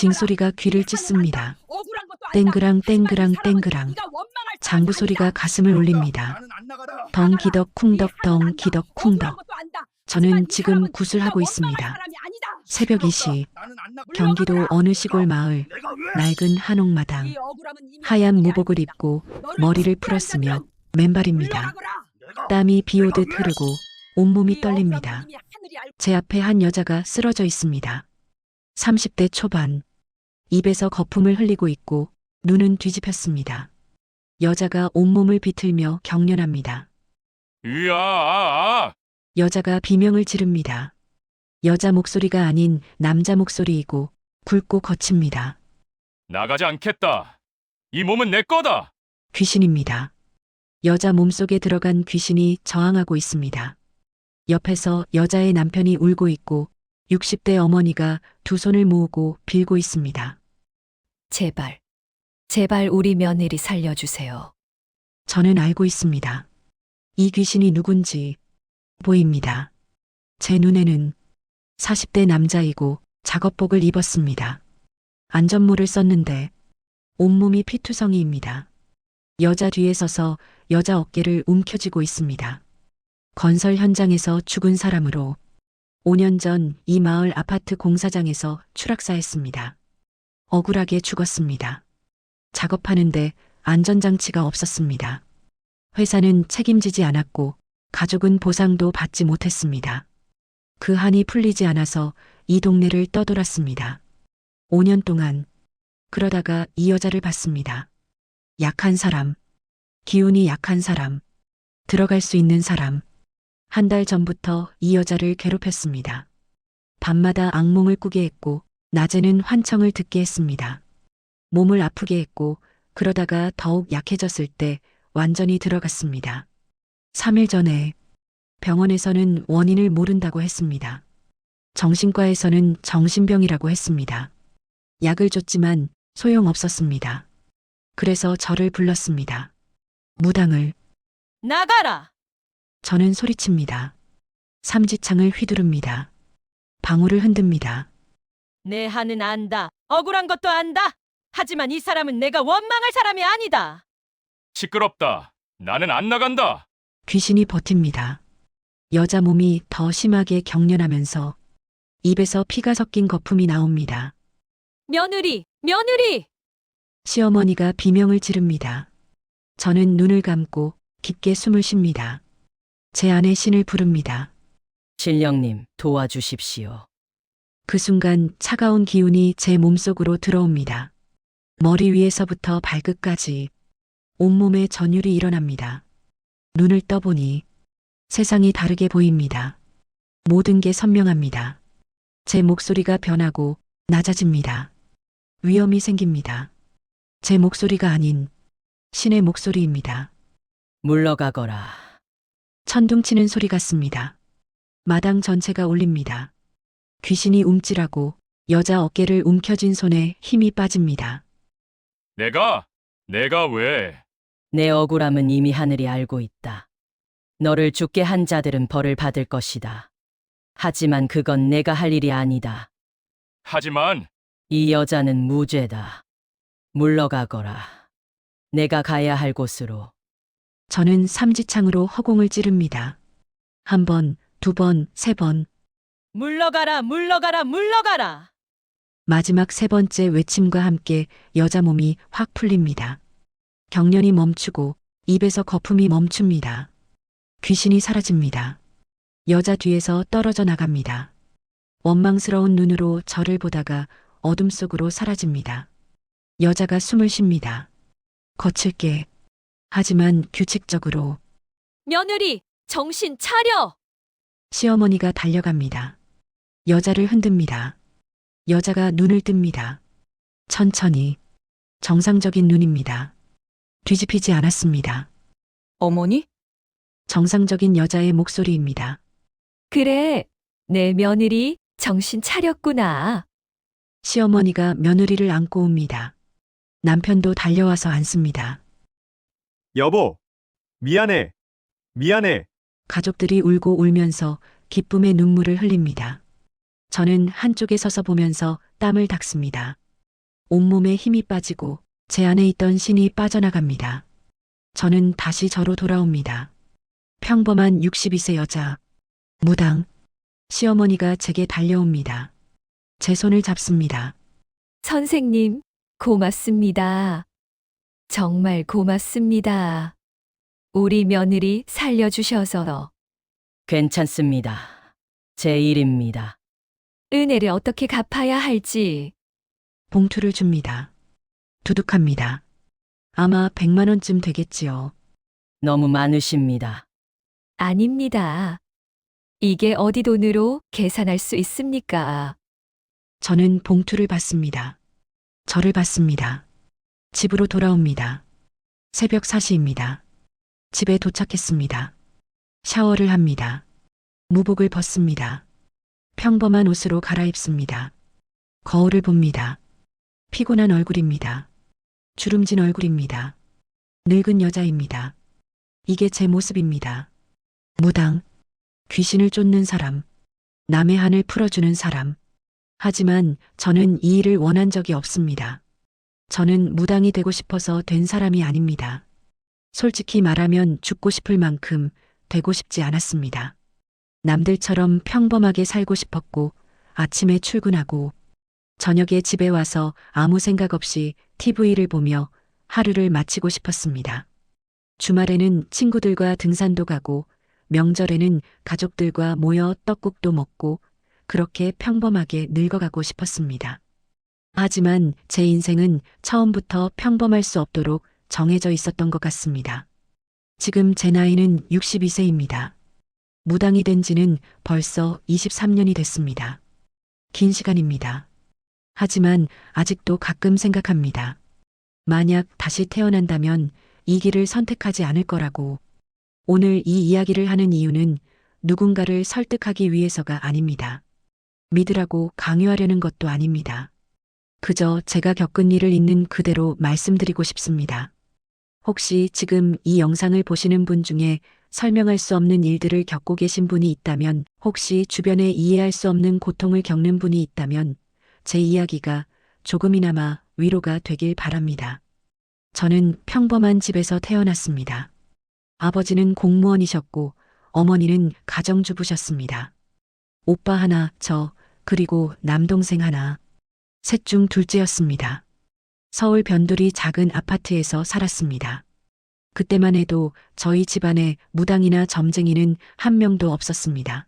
징소리가 귀를 찢습니다. 땡그랑 땡그랑 땡그랑 장부 소리가 가슴을 울립니다. 덩기덕 쿵덕 덩기덕 쿵덕. 저는 지금 구슬하고 있습니다. 새벽 2시 경기도 어느 시골 마을 낡은 한옥마당. 하얀 무복을 입고 머리를 풀었으며 맨발입니다. 땀이 비오듯 흐르고 온몸이 떨립니다. 제 앞에 한 여자가 쓰러져 있습니다. 30대 초반. 입에서 거품을 흘리고 있고 눈은 뒤집혔습니다. 여자가 온몸을 비틀며 경련합니다. 으아! 여자가 비명을 지릅니다. 여자 목소리가 아닌 남자 목소리이고 굵고 거칩니다. 나가지 않겠다. 이 몸은 내 거다. 귀신입니다. 여자 몸속에 들어간 귀신이 저항하고 있습니다. 옆에서 여자의 남편이 울고 있고 60대 어머니가 두 손을 모으고 빌고 있습니다. 제발, 제발 우리 며느리 살려주세요. 저는 알고 있습니다. 이 귀신이 누군지 보입니다. 제 눈에는 40대 남자이고 작업복을 입었습니다. 안전모를 썼는데 온몸이 피투성이입니다. 여자 뒤에 서서 여자 어깨를 움켜쥐고 있습니다. 건설 현장에서 죽은 사람으로 5년 전 이 마을 아파트 공사장에서 추락사했습니다. 억울하게 죽었습니다. 작업하는데 안전장치가 없었습니다. 회사는 책임지지 않았고 가족은 보상도 받지 못했습니다. 그 한이 풀리지 않아서 이 동네를 떠돌았습니다. 5년 동안 그러다가 이 여자를 봤습니다. 약한 사람, 기운이 약한 사람, 들어갈 수 있는 사람. 한 달 전부터 이 여자를 괴롭혔습니다. 밤마다 악몽을 꾸게 했고 낮에는 환청을 듣게 했습니다. 몸을 아프게 했고 그러다가 더욱 약해졌을 때 완전히 들어갔습니다. 3일 전에 병원에서는 원인을 모른다고 했습니다. 정신과에서는 정신병이라고 했습니다. 약을 줬지만 소용없었습니다. 그래서 저를 불렀습니다. 무당을. 나가라! 저는 소리칩니다. 삼지창을 휘두릅니다. 방울을 흔듭니다. 내 한은 안다. 억울한 것도 안다. 하지만 이 사람은 내가 원망할 사람이 아니다. 시끄럽다. 나는 안 나간다. 귀신이 버팁니다. 여자 몸이 더 심하게 경련하면서 입에서 피가 섞인 거품이 나옵니다. 며느리, 며느리! 시어머니가 비명을 지릅니다. 저는 눈을 감고 깊게 숨을 쉽니다. 제 안에 신을 부릅니다. 신령님, 도와주십시오. 그 순간 차가운 기운이 제 몸속으로 들어옵니다. 머리 위에서부터 발끝까지 온몸에 전율이 일어납니다. 눈을 떠보니 세상이 다르게 보입니다. 모든 게 선명합니다. 제 목소리가 변하고 낮아집니다. 위험이 생깁니다. 제 목소리가 아닌 신의 목소리입니다. 물러가거라. 천둥치는 소리 같습니다. 마당 전체가 울립니다. 귀신이 움찔하고 여자 어깨를 움켜쥔 손에 힘이 빠집니다. 내가 왜? 내 억울함은 이미 하늘이 알고 있다. 너를 죽게 한 자들은 벌을 받을 것이다. 하지만 그건 내가 할 일이 아니다. 하지만 이 여자는 무죄다. 물러가거라. 내가 가야 할 곳으로. 저는 삼지창으로 허공을 찌릅니다. 한 번, 두 번, 세 번. 물러가라, 물러가라, 물러가라! 마지막 세 번째 외침과 함께 여자 몸이 확 풀립니다. 경련이 멈추고 입에서 거품이 멈춥니다. 귀신이 사라집니다. 여자 뒤에서 떨어져 나갑니다. 원망스러운 눈으로 저를 보다가 어둠 속으로 사라집니다. 여자가 숨을 쉽니다. 거칠게, 하지만 규칙적으로. 며느리, 정신 차려! 시어머니가 달려갑니다. 여자를 흔듭니다. 여자가 눈을 뜹니다. 천천히. 정상적인 눈입니다. 뒤집히지 않았습니다. 어머니? 정상적인 여자의 목소리입니다. 그래, 내 며느리 정신 차렸구나. 시어머니가 며느리를 안고 옵니다. 남편도 달려와서 앉습니다. 여보, 미안해. 가족들이 울고 울면서 기쁨의 눈물을 흘립니다. 저는 한쪽에 서서 보면서 땀을 닦습니다. 온몸에 힘이 빠지고 제 안에 있던 신이 빠져나갑니다. 저는 다시 저로 돌아옵니다. 평범한 62세 여자. 무당. 시어머니가 제게 달려옵니다. 제 손을 잡습니다. 선생님, 고맙습니다. 정말 고맙습니다. 우리 며느리 살려주셔서 괜찮습니다. 제 일입니다. 은혜를 어떻게 갚아야 할지 봉투를 줍니다. 두둑합니다. 아마 100만 원쯤 되겠지요. 너무 많으십니다. 아닙니다. 이게 어디 돈으로 계산할 수 있습니까? 저는 봉투를 받습니다. 저를 받습니다. 집으로 돌아옵니다. 새벽 4시입니다. 집에 도착했습니다. 샤워를 합니다. 무복을 벗습니다. 평범한 옷으로 갈아입습니다. 거울을 봅니다. 피곤한 얼굴입니다. 주름진 얼굴입니다. 늙은 여자입니다. 이게 제 모습입니다. 무당, 귀신을 쫓는 사람, 남의 한을 풀어주는 사람. 하지만 저는 이 일을 원한 적이 없습니다. 저는 무당이 되고 싶어서 된 사람이 아닙니다. 솔직히 말하면 죽고 싶을 만큼 되고 싶지 않았습니다. 남들처럼 평범하게 살고 싶었고, 아침에 출근하고, 저녁에 집에 와서 아무 생각 없이 TV를 보며 하루를 마치고 싶었습니다. 주말에는 친구들과 등산도 가고, 명절에는 가족들과 모여 떡국도 먹고, 그렇게 평범하게 늙어가고 싶었습니다. 하지만 제 인생은 처음부터 평범할 수 없도록 정해져 있었던 것 같습니다. 지금 제 나이는 62세입니다. 무당이 된 지는 벌써 23년이 됐습니다. 긴 시간입니다. 하지만 아직도 가끔 생각합니다. 만약 다시 태어난다면 이 길을 선택하지 않을 거라고. 오늘 이 이야기를 하는 이유는 누군가를 설득하기 위해서가 아닙니다. 믿으라고 강요하려는 것도 아닙니다. 그저 제가 겪은 일을 있는 그대로 말씀드리고 싶습니다. 혹시 지금 이 영상을 보시는 분 중에 설명할 수 없는 일들을 겪고 계신 분이 있다면, 혹시 주변에 이해할 수 없는 고통을 겪는 분이 있다면 제 이야기가 조금이나마 위로가 되길 바랍니다. 저는 평범한 집에서 태어났습니다. 아버지는 공무원이셨고 어머니는 가정주부셨습니다. 오빠 하나, 저, 그리고 남동생 하나. 셋 중 둘째였습니다. 서울 변두리 작은 아파트에서 살았습니다. 그때만 해도 저희 집안에 무당이나 점쟁이는 한 명도 없었습니다.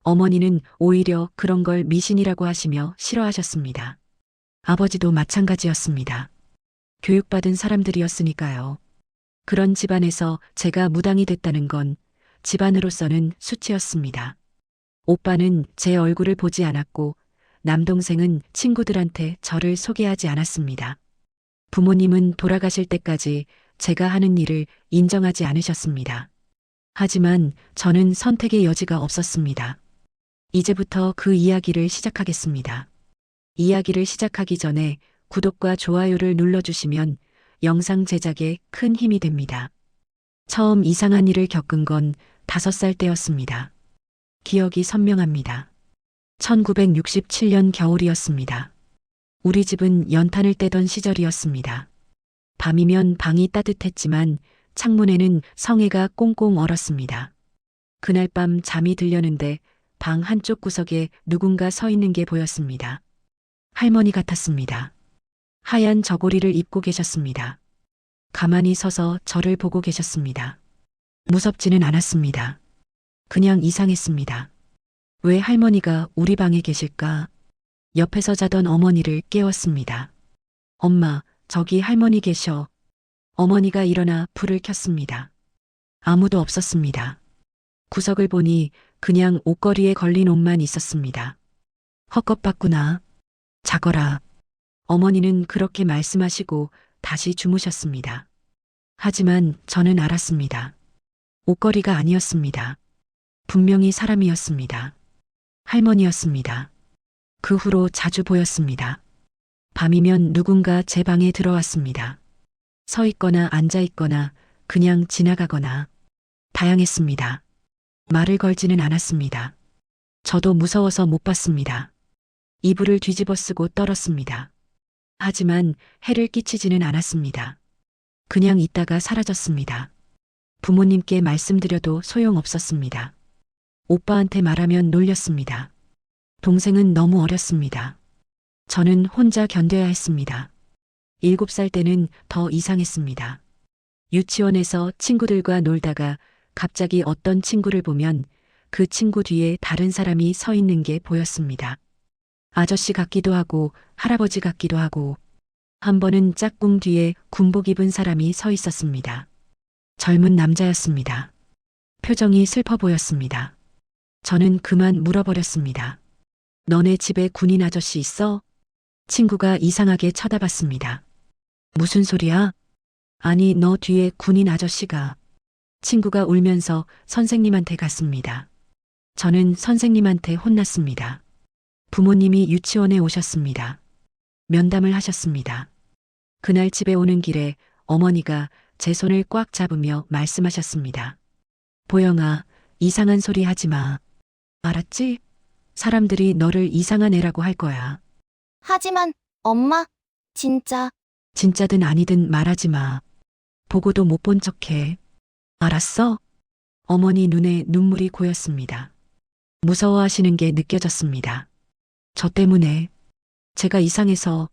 어머니는 오히려 그런 걸 미신이라고 하시며 싫어하셨습니다. 아버지도 마찬가지였습니다. 교육받은 사람들이었으니까요. 그런 집안에서 제가 무당이 됐다는 건 집안으로서는 수치였습니다. 오빠는 제 얼굴을 보지 않았고 남동생은 친구들한테 저를 소개하지 않았습니다. 부모님은 돌아가실 때까지 제가 하는 일을 인정하지 않으셨습니다. 하지만 저는 선택의 여지가 없었습니다. 이제부터 그 이야기를 시작하겠습니다. 이야기를 시작하기 전에 구독과 좋아요를 눌러주시면 영상 제작에 큰 힘이 됩니다. 처음 이상한 일을 겪은 건 5살 때였습니다. 기억이 선명합니다. 1967년 겨울이었습니다. 우리 집은 연탄을 떼던 시절이었습니다. 밤이면 방이 따뜻했지만 창문에는 성에가 꽁꽁 얼었습니다. 그날 밤 잠이 들려는데 방 한쪽 구석에 누군가 서 있는 게 보였습니다. 할머니 같았습니다. 하얀 저고리를 입고 계셨습니다. 가만히 서서 저를 보고 계셨습니다. 무섭지는 않았습니다. 그냥 이상했습니다. 왜 할머니가 우리 방에 계실까? 옆에서 자던 어머니를 깨웠습니다. 엄마, 저기 할머니 계셔. 어머니가 일어나 불을 켰습니다. 아무도 없었습니다. 구석을 보니 그냥 옷걸이에 걸린 옷만 있었습니다. 헛것봤구나. 자거라. 어머니는 그렇게 말씀하시고 다시 주무셨습니다. 하지만 저는 알았습니다. 옷걸이가 아니었습니다. 분명히 사람이었습니다. 할머니였습니다. 그 후로 자주 보였습니다. 밤이면 누군가 제 방에 들어왔습니다. 서 있거나 앉아 있거나 그냥 지나가거나 다양했습니다. 말을 걸지는 않았습니다. 저도 무서워서 못 봤습니다. 이불을 뒤집어 쓰고 떨었습니다. 하지만 해를 끼치지는 않았습니다. 그냥 있다가 사라졌습니다. 부모님께 말씀드려도 소용없었습니다. 오빠한테 말하면 놀렸습니다. 동생은 너무 어렸습니다. 저는 혼자 견뎌야 했습니다. 7살 때는 더 이상했습니다. 유치원에서 친구들과 놀다가 갑자기 어떤 친구를 보면 그 친구 뒤에 다른 사람이 서 있는 게 보였습니다. 아저씨 같기도 하고 할아버지 같기도 하고 한 번은 짝꿍 뒤에 군복 입은 사람이 서 있었습니다. 젊은 남자였습니다. 표정이 슬퍼 보였습니다. 저는 그만 물어버렸습니다. 너네 집에 군인 아저씨 있어? 친구가 이상하게 쳐다봤습니다. 무슨 소리야? 아니, 너 뒤에 군인 아저씨가. 친구가 울면서 선생님한테 갔습니다. 저는 선생님한테 혼났습니다. 부모님이 유치원에 오셨습니다. 면담을 하셨습니다. 그날 집에 오는 길에 어머니가 제 손을 꽉 잡으며 말씀하셨습니다. 보영아, 이상한 소리 하지 마. 알았지? 사람들이 너를 이상한 애라고 할 거야. 하지만 엄마, 진짜 진짜든 아니든 말하지 마. 보고도 못 본 척해. 알았어? 어머니 눈에 눈물이 고였습니다. 무서워하시는 게 느껴졌습니다. 저 때문에 제가 이상해서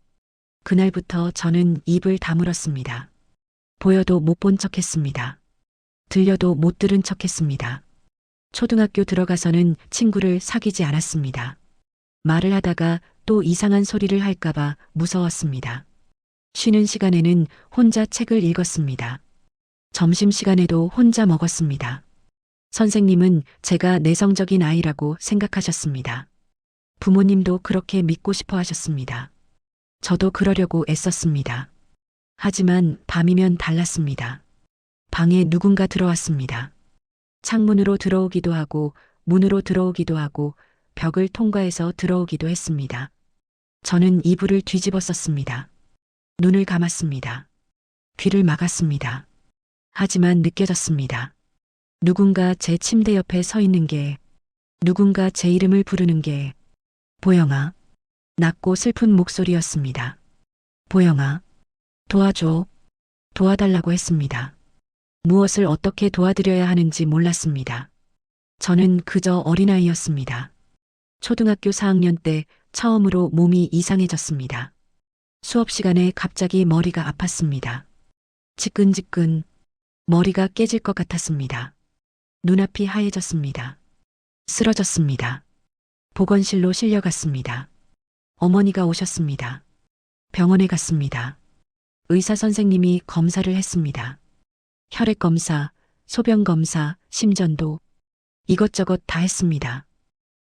그날부터 저는 입을 다물었습니다. 보여도 못 본 척했습니다. 들려도 못 들은 척했습니다. 초등학교 들어가서는 친구를 사귀지 않았습니다. 말을 하다가 또 이상한 소리를 할까봐 무서웠습니다. 쉬는 시간에는 혼자 책을 읽었습니다. 점심시간에도 혼자 먹었습니다. 선생님은 제가 내성적인 아이라고 생각하셨습니다. 부모님도 그렇게 믿고 싶어 하셨습니다. 저도 그러려고 애썼습니다. 하지만 밤이면 달랐습니다. 방에 누군가 들어왔습니다. 창문으로 들어오기도 하고 문으로 들어오기도 하고 벽을 통과해서 들어오기도 했습니다. 저는 이불을 뒤집어 썼습니다. 눈을 감았습니다. 귀를 막았습니다. 하지만 느껴졌습니다. 누군가 제 침대 옆에 서 있는 게, 누군가 제 이름을 부르는 게, 보영아. 낮고 슬픈 목소리였습니다. 보영아, 도와줘. 도와달라고 했습니다. 무엇을 어떻게 도와드려야 하는지 몰랐습니다. 저는 그저 어린아이였습니다. 초등학교 4학년 때 처음으로 몸이 이상해졌습니다. 수업 시간에 갑자기 머리가 아팠습니다. 지끈지끈 머리가 깨질 것 같았습니다. 눈앞이 하얘졌습니다. 쓰러졌습니다. 보건실로 실려갔습니다. 어머니가 오셨습니다. 병원에 갔습니다. 의사 선생님이 검사를 했습니다. 혈액 검사, 소변 검사, 심전도 이것저것 다 했습니다.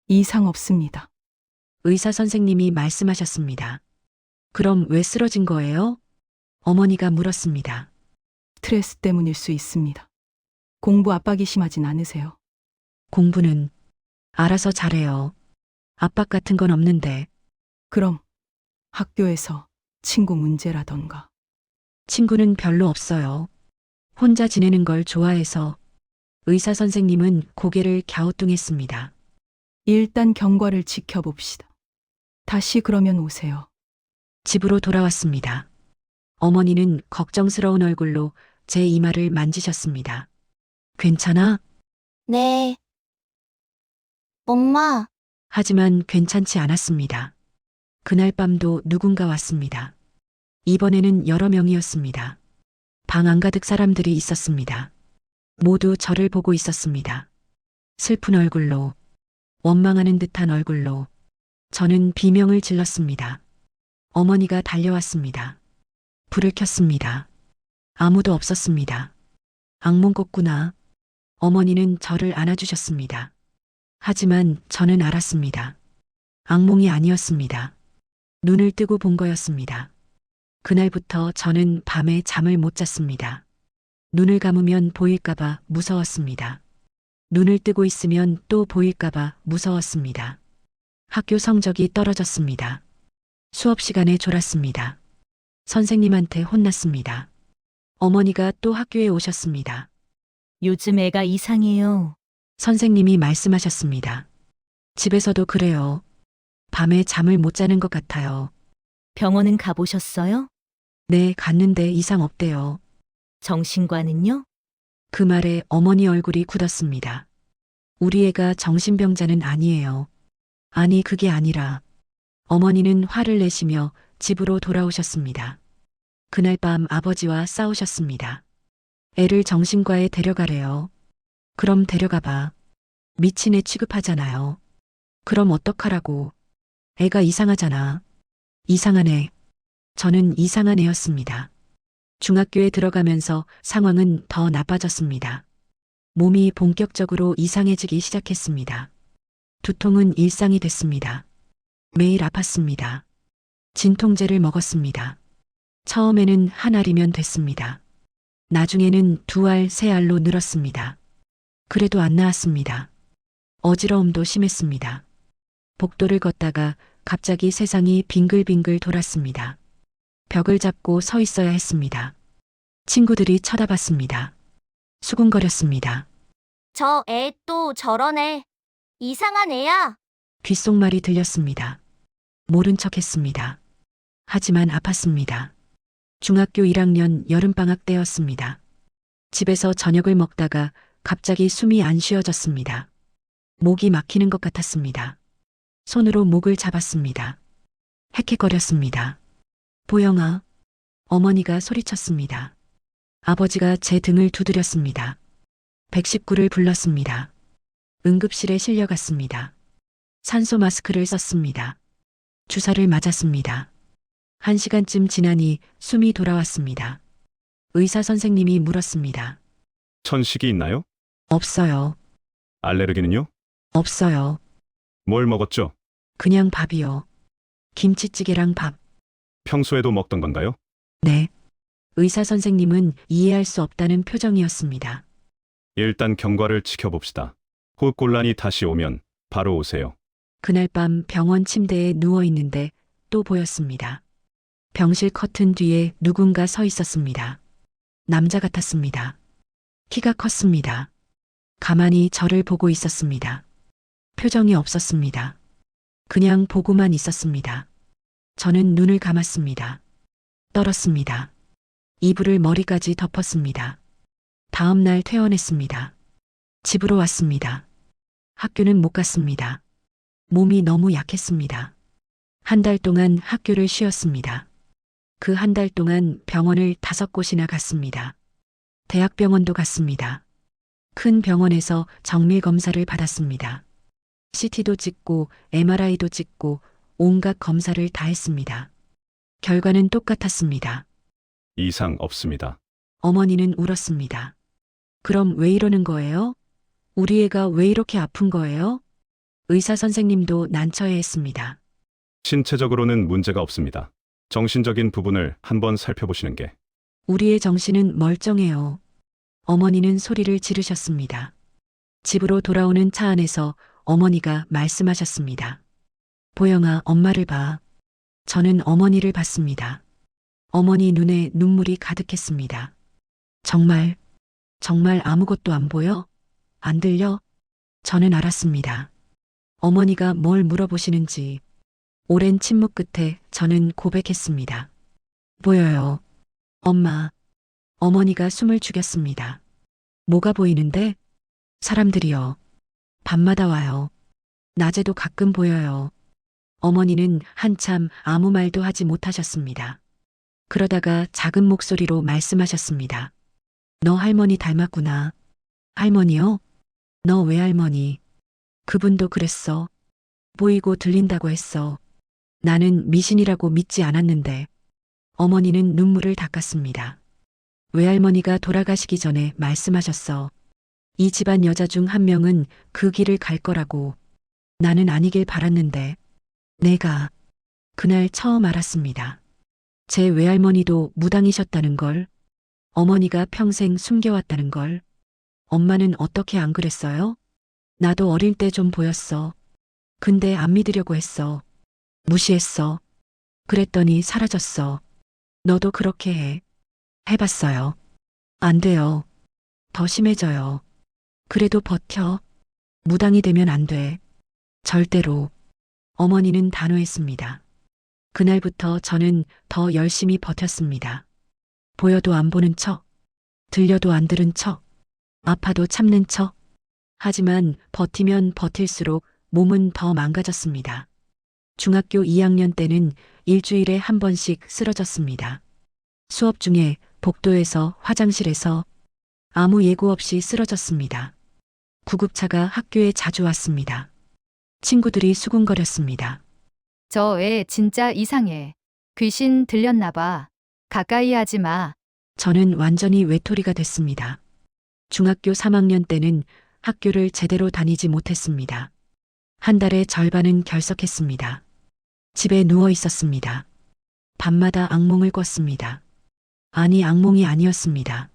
이상 없습니다. 의사 선생님이 말씀하셨습니다. 그럼 왜 쓰러진 거예요? 어머니가 물었습니다. 스트레스 때문일 수 있습니다. 공부 압박이 심하진 않으세요? 공부는 알아서 잘해요. 압박 같은 건 없는데. 그럼 학교에서 친구 문제라던가. 친구는 별로 없어요. 혼자 지내는 걸 좋아해서. 의사 선생님은 고개를 갸우뚱했습니다. 일단 경과를 지켜봅시다. 다시 그러면 오세요. 집으로 돌아왔습니다. 어머니는 걱정스러운 얼굴로 제 이마를 만지셨습니다. 괜찮아? 네. 엄마, 하지만 괜찮지 않았습니다. 그날 밤도 누군가 왔습니다. 이번에는 여러 명이었습니다. 방 안가득 사람들이 있었습니다. 모두 저를 보고 있었습니다. 슬픈 얼굴로, 원망하는 듯한 얼굴로 저는 비명을 질렀습니다. 어머니가 달려왔습니다. 불을 켰습니다. 아무도 없었습니다. 악몽 꿨구나. 어머니는 저를 안아주셨습니다. 하지만 저는 알았습니다. 악몽이 아니었습니다. 눈을 뜨고 본 거였습니다. 그날부터 저는 밤에 잠을 못 잤습니다. 눈을 감으면 보일까봐 무서웠습니다. 눈을 뜨고 있으면 또 보일까봐 무서웠습니다. 학교 성적이 떨어졌습니다. 수업 시간에 졸았습니다. 선생님한테 혼났습니다. 어머니가 또 학교에 오셨습니다. 요즘 애가 이상해요. 선생님이 말씀하셨습니다. 집에서도 그래요. 밤에 잠을 못 자는 것 같아요. 병원은 가보셨어요? 네, 갔는데 이상 없대요. 정신과는요? 그 말에 어머니 얼굴이 굳었습니다. 우리 애가 정신병자는 아니에요. 아니, 그게 아니라 어머니는 화를 내시며 집으로 돌아오셨습니다. 그날 밤 아버지와 싸우셨습니다. 애를 정신과에 데려가래요. 그럼 데려가봐. 미친 애 취급하잖아요. 그럼 어떡하라고. 애가 이상하잖아. 이상한 애. 저는 이상한 애였습니다. 중학교에 들어가면서 상황은 더 나빠졌습니다. 몸이 본격적으로 이상해지기 시작했습니다. 두통은 일상이 됐습니다. 매일 아팠습니다. 진통제를 먹었습니다. 처음에는 한 알이면 됐습니다. 나중에는 2알, 3알로 늘었습니다. 그래도 안 나았습니다. 어지러움도 심했습니다. 복도를 걷다가 갑자기 세상이 빙글빙글 돌았습니다. 벽을 잡고 서 있어야 했습니다. 친구들이 쳐다봤습니다. 수군거렸습니다. 저 애 또 저런 애. 이상한 애야. 귓속말이 들렸습니다. 모른 척 했습니다. 하지만 아팠습니다. 중학교 1학년 여름방학 때였습니다. 집에서 저녁을 먹다가 갑자기 숨이 안 쉬어졌습니다. 목이 막히는 것 같았습니다. 손으로 목을 잡았습니다. 헥헥거렸습니다. 보영아. 어머니가 소리쳤습니다. 아버지가 제 등을 두드렸습니다. 119를 불렀습니다. 응급실에 실려갔습니다. 산소 마스크를 썼습니다. 주사를 맞았습니다. 1시간쯤 지나니 숨이 돌아왔습니다. 의사 선생님이 물었습니다. 천식이 있나요? 없어요. 알레르기는요? 없어요. 뭘 먹었죠? 그냥 밥이요. 김치찌개랑 밥. 평소에도 먹던 건가요? 네. 의사 선생님은 이해할 수 없다는 표정이었습니다. 일단 경과를 지켜봅시다. 호흡곤란이 다시 오면 바로 오세요. 그날 밤 병원 침대에 누워 있는데 또 보였습니다. 병실 커튼 뒤에 누군가 서 있었습니다. 남자 같았습니다. 키가 컸습니다. 가만히 저를 보고 있었습니다. 표정이 없었습니다. 그냥 보고만 있었습니다. 저는 눈을 감았습니다. 떨었습니다. 이불을 머리까지 덮었습니다. 다음 날 퇴원했습니다. 집으로 왔습니다. 학교는 못 갔습니다. 몸이 너무 약했습니다. 한 달 동안 학교를 쉬었습니다. 그 한 달 동안 병원을 5곳이나 갔습니다. 대학병원도 갔습니다. 큰 병원에서 정밀 검사를 받았습니다. CT도 찍고 MRI도 찍고 온갖 검사를 다 했습니다. 결과는 똑같았습니다. 이상 없습니다. 어머니는 울었습니다. 그럼 왜 이러는 거예요? 우리 애가 왜 이렇게 아픈 거예요? 의사 선생님도 난처해했습니다. 신체적으로는 문제가 없습니다. 정신적인 부분을 한번 살펴보시는 게. 우리의 정신은 멀쩡해요. 어머니는 소리를 지르셨습니다. 집으로 돌아오는 차 안에서 어머니가 말씀하셨습니다. 보영아, 엄마를 봐. 저는 어머니를 봤습니다. 어머니 눈에 눈물이 가득했습니다. 정말 아무것도 안 보여? 안 들려? 저는 알았습니다. 어머니가 뭘 물어보시는지. 오랜 침묵 끝에 저는 고백했습니다. 보여요. 엄마. 어머니가 숨을 죽였습니다. 뭐가 보이는데? 사람들이요. 밤마다 와요. 낮에도 가끔 보여요. 어머니는 한참 아무 말도 하지 못하셨습니다. 그러다가 작은 목소리로 말씀하셨습니다. 너 할머니 닮았구나. 할머니요? 너 외할머니. 그분도 그랬어. 보이고 들린다고 했어. 나는 미신이라고 믿지 않았는데. 어머니는 눈물을 닦았습니다. 외할머니가 돌아가시기 전에 말씀하셨어. 이 집안 여자 중 한 명은 그 길을 갈 거라고. 나는 아니길 바랐는데. 내가 그날 처음 알았습니다. 제 외할머니도 무당이셨다는 걸. 어머니가 평생 숨겨왔다는 걸. 엄마는 어떻게 안 그랬어요? 나도 어릴 때 좀 보였어. 근데 안 믿으려고 했어. 무시했어. 그랬더니 사라졌어. 너도 그렇게 해. 해봤어요. 안 돼요. 더 심해져요. 그래도 버텨. 무당이 되면 안 돼. 절대로. 어머니는 단호했습니다. 그날부터 저는 더 열심히 버텼습니다. 보여도 안 보는 척, 들려도 안 들은 척, 아파도 참는 척. 하지만 버티면 버틸수록 몸은 더 망가졌습니다. 중학교 2학년 때는 일주일에 한 번씩 쓰러졌습니다. 수업 중에, 복도에서, 화장실에서 아무 예고 없이 쓰러졌습니다. 구급차가 학교에 자주 왔습니다. 친구들이 수군거렸습니다. 저 애 진짜 이상해. 귀신 들렸나 봐. 가까이 하지 마. 저는 완전히 외톨이가 됐습니다. 중학교 3학년 때는 학교를 제대로 다니지 못했습니다. 한 달의 절반은 결석했습니다. 집에 누워 있었습니다. 밤마다 악몽을 꿨습니다. 아니, 악몽이 아니었습니다.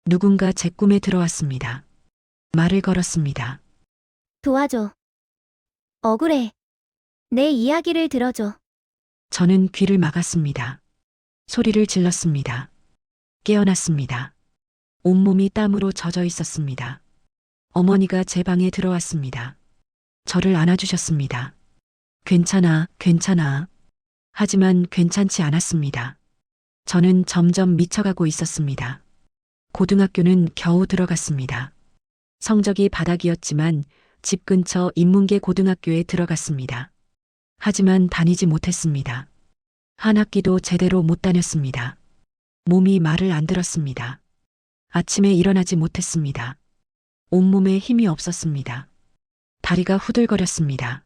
누군가 제 꿈에 들어왔습니다. 말을 걸었습니다. 도와줘. 억울해. 내 이야기를 들어줘. 저는 귀를 막았습니다. 소리를 질렀습니다. 깨어났습니다. 온몸이 땀으로 젖어 있었습니다. 어머니가 제 방에 들어왔습니다. 저를 안아주셨습니다. 괜찮아, 괜찮아. 하지만 괜찮지 않았습니다. 저는 점점 미쳐가고 있었습니다. 고등학교는 겨우 들어갔습니다. 성적이 바닥이었지만 집 근처 인문계 고등학교에 들어갔습니다. 하지만 다니지 못했습니다. 한 학기도 제대로 못 다녔습니다. 몸이 말을 안 들었습니다. 아침에 일어나지 못했습니다. 온몸에 힘이 없었습니다. 다리가 후들거렸습니다.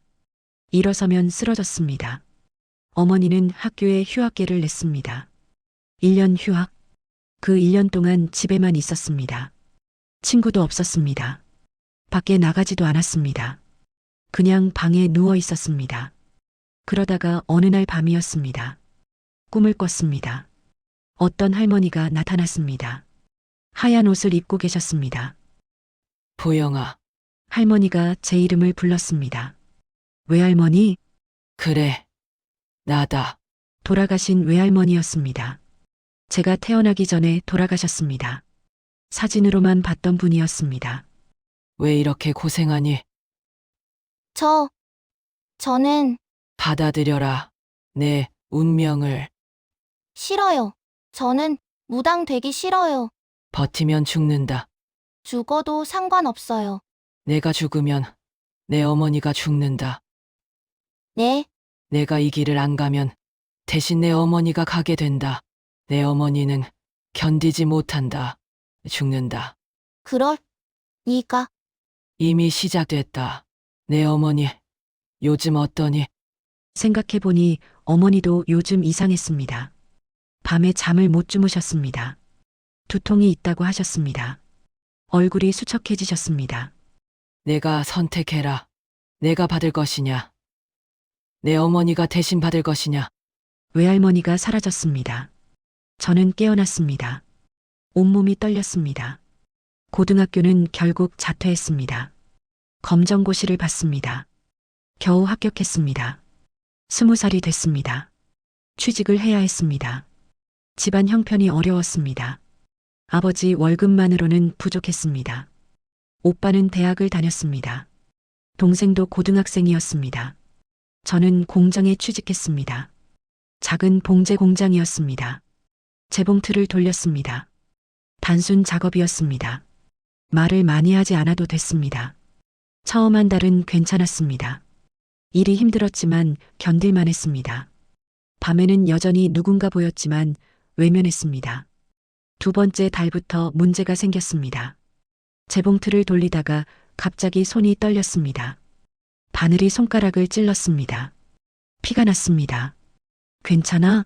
일어서면 쓰러졌습니다. 어머니는 학교에 휴학계를 냈습니다. 1년 휴학. 그 1년 동안 집에만 있었습니다. 친구도 없었습니다. 밖에 나가지도 않았습니다. 그냥 방에 누워 있었습니다. 그러다가 어느 날 밤이었습니다. 꿈을 꿨습니다. 어떤 할머니가 나타났습니다. 하얀 옷을 입고 계셨습니다. 보영아, 할머니가 제 이름을 불렀습니다. 외할머니? 그래. 나다. 돌아가신 외할머니였습니다. 제가 태어나기 전에 돌아가셨습니다. 사진으로만 봤던 분이었습니다. 왜 이렇게 고생하니? 저는 받아들여라. 내 운명을. 싫어요. 저는 무당 되기 싫어요. 버티면 죽는다. 죽어도 상관없어요. 내가 죽으면 내 어머니가 죽는다. 네, 내가 이 길을 안 가면 대신 내 어머니가 가게 된다. 내 어머니는 견디지 못한다. 죽는다. 그러니까 이미 시작됐다. 내 어머니, 요즘 어떠니? 생각해보니 어머니도 요즘 이상했습니다. 밤에 잠을 못 주무셨습니다. 두통이 있다고 하셨습니다. 얼굴이 수척해지셨습니다. 내가 선택해라. 내가 받을 것이냐? 내 어머니가 대신 받을 것이냐? 외할머니가 사라졌습니다. 저는 깨어났습니다. 온몸이 떨렸습니다. 고등학교는 결국 자퇴했습니다. 검정고시를 봤습니다. 겨우 합격했습니다. 20살이 됐습니다. 취직을 해야 했습니다. 집안 형편이 어려웠습니다. 아버지 월급만으로는 부족했습니다. 오빠는 대학을 다녔습니다. 동생도 고등학생이었습니다. 저는 공장에 취직했습니다. 작은 봉제 공장이었습니다. 재봉틀을 돌렸습니다. 단순 작업이었습니다. 말을 많이 하지 않아도 됐습니다. 처음 한 달은 괜찮았습니다. 일이 힘들었지만 견딜만 했습니다. 밤에는 여전히 누군가 보였지만 외면했습니다. 두 번째 달부터 문제가 생겼습니다. 재봉틀을 돌리다가 갑자기 손이 떨렸습니다. 바늘이 손가락을 찔렀습니다. 피가 났습니다. 괜찮아?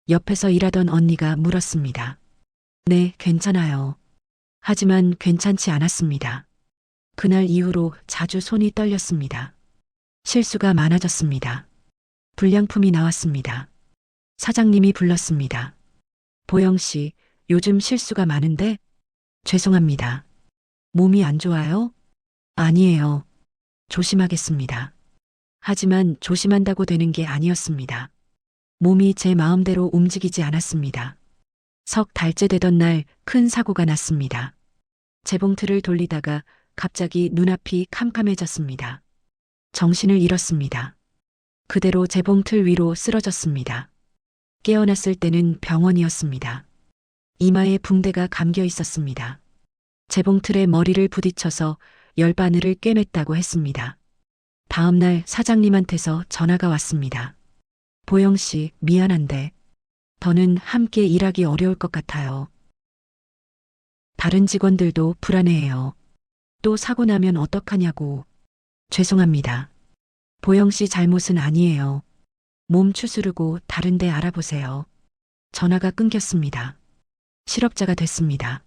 옆에서 일하던 언니가 물었습니다. 네, 괜찮아요. 하지만 괜찮지 않았습니다. 그날 이후로 자주 손이 떨렸습니다. 실수가 많아졌습니다. 불량품이 나왔습니다. 사장님이 불렀습니다. 보영 씨, 요즘 실수가 많은데? 죄송합니다. 몸이 안 좋아요? 아니에요. 조심하겠습니다. 하지만 조심한다고 되는 게 아니었습니다. 몸이 제 마음대로 움직이지 않았습니다. 석 달째 되던 날 큰 사고가 났습니다. 재봉틀을 돌리다가 갑자기 눈앞이 캄캄해졌습니다. 정신을 잃었습니다. 그대로 재봉틀 위로 쓰러졌습니다. 깨어났을 때는 병원이었습니다. 이마에 붕대가 감겨 있었습니다. 재봉틀에 머리를 부딪혀서 열바늘을 꿰맸다고 했습니다. 다음 날 사장님한테서 전화가 왔습니다. 보영 씨, 미안한데 더는 함께 일하기 어려울 것 같아요. 다른 직원들도 불안해해요. 또 사고 나면 어떡하냐고. 죄송합니다. 보영 씨 잘못은 아니에요. 몸 추스르고 다른 데 알아보세요. 전화가 끊겼습니다. 실업자가 됐습니다.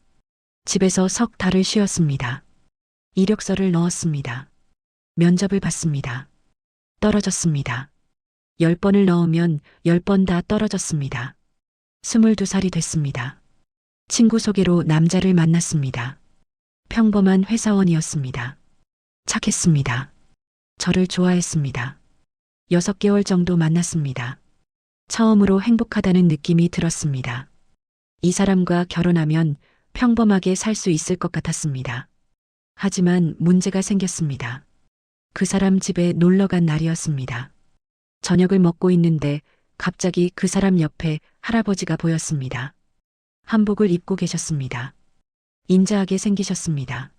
집에서 석 달을 쉬었습니다. 이력서를 넣었습니다. 면접을 봤습니다. 떨어졌습니다. 10번을 넣으면 10번 다 떨어졌습니다. 22살이 됐습니다. 친구 소개로 남자를 만났습니다. 평범한 회사원이었습니다. 착했습니다. 저를 좋아했습니다. 6개월 정도 만났습니다. 처음으로 행복하다는 느낌이 들었습니다. 이 사람과 결혼하면 평범하게 살 수 있을 것 같았습니다. 하지만 문제가 생겼습니다. 그 사람 집에 놀러 간 날이었습니다. 저녁을 먹고 있는데 갑자기 그 사람 옆에 할아버지가 보였습니다. 한복을 입고 계셨습니다. 인자하게 생기셨습니다.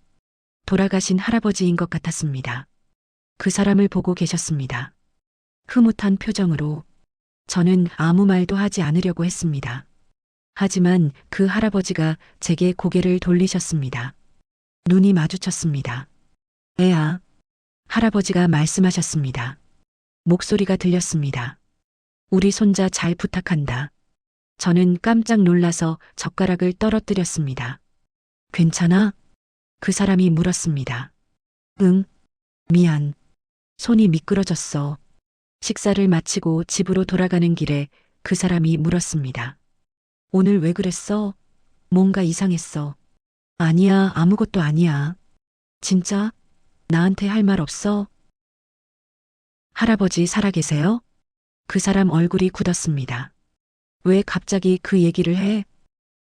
돌아가신 할아버지인 것 같았습니다. 그 사람을 보고 계셨습니다. 흐뭇한 표정으로. 저는 아무 말도 하지 않으려고 했습니다. 하지만 그 할아버지가 제게 고개를 돌리셨습니다. 눈이 마주쳤습니다. 애야. 할아버지가 말씀하셨습니다. 목소리가 들렸습니다. 우리 손자 잘 부탁한다. 저는 깜짝 놀라서 젓가락을 떨어뜨렸습니다. 괜찮아? 그 사람이 물었습니다. 응, 미안. 손이 미끄러졌어. 식사를 마치고 집으로 돌아가는 길에 그 사람이 물었습니다. 오늘 왜 그랬어? 뭔가 이상했어. 아니야, 아무것도 아니야. 진짜? 나한테 할 말 없어? 할아버지 살아계세요? 그 사람 얼굴이 굳었습니다. 왜 갑자기 그 얘기를 해?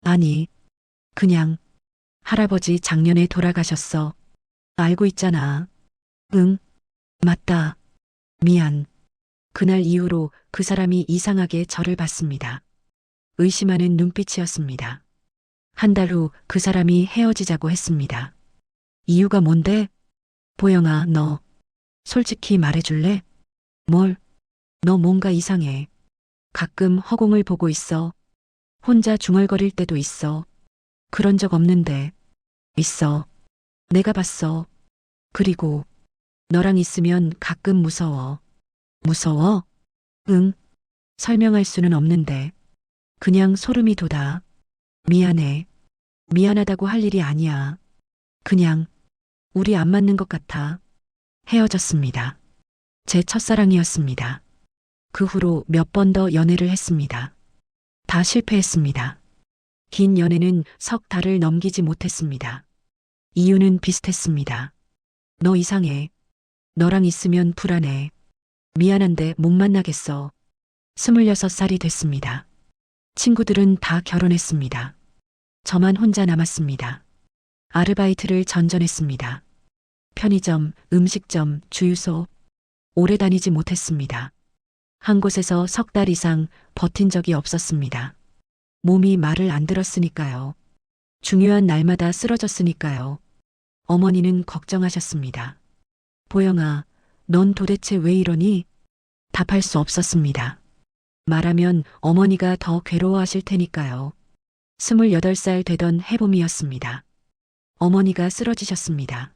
아니, 그냥 할아버지 작년에 돌아가셨어. 알고 있잖아. 응, 맞다. 미안. 그날 이후로 그 사람이 이상하게 저를 봤습니다. 의심하는 눈빛이었습니다. 한 달 후 그 사람이 헤어지자고 했습니다. 이유가 뭔데? 보영아, 너 솔직히 말해줄래? 뭘? 너 뭔가 이상해. 가끔 허공을 보고 있어. 혼자 중얼거릴 때도 있어. 그런 적 없는데. 있어. 내가 봤어. 그리고 너랑 있으면 가끔 무서워. 무서워? 응. 설명할 수는 없는데. 그냥 소름이 돋아. 미안해. 미안하다고 할 일이 아니야. 그냥 우리 안 맞는 것 같아. 헤어졌습니다. 제 첫사랑이었습니다. 그 후로 몇 번 더 연애를 했습니다. 다 실패했습니다. 긴 연애는 석 달을 넘기지 못했습니다. 이유는 비슷했습니다. 너 이상해. 너랑 있으면 불안해. 미안한데 못 만나겠어. 26살이 됐습니다. 친구들은 다 결혼했습니다. 저만 혼자 남았습니다. 아르바이트를 전전했습니다. 편의점, 음식점, 주유소. 오래 다니지 못했습니다. 한 곳에서 석 달 이상 버틴 적이 없었습니다. 몸이 말을 안 들었으니까요. 중요한 날마다 쓰러졌으니까요. 어머니는 걱정하셨습니다. 보영아, 넌 도대체 왜 이러니? 답할 수 없었습니다. 말하면 어머니가 더 괴로워하실 테니까요. 28살 되던 해봄이었습니다. 어머니가 쓰러지셨습니다.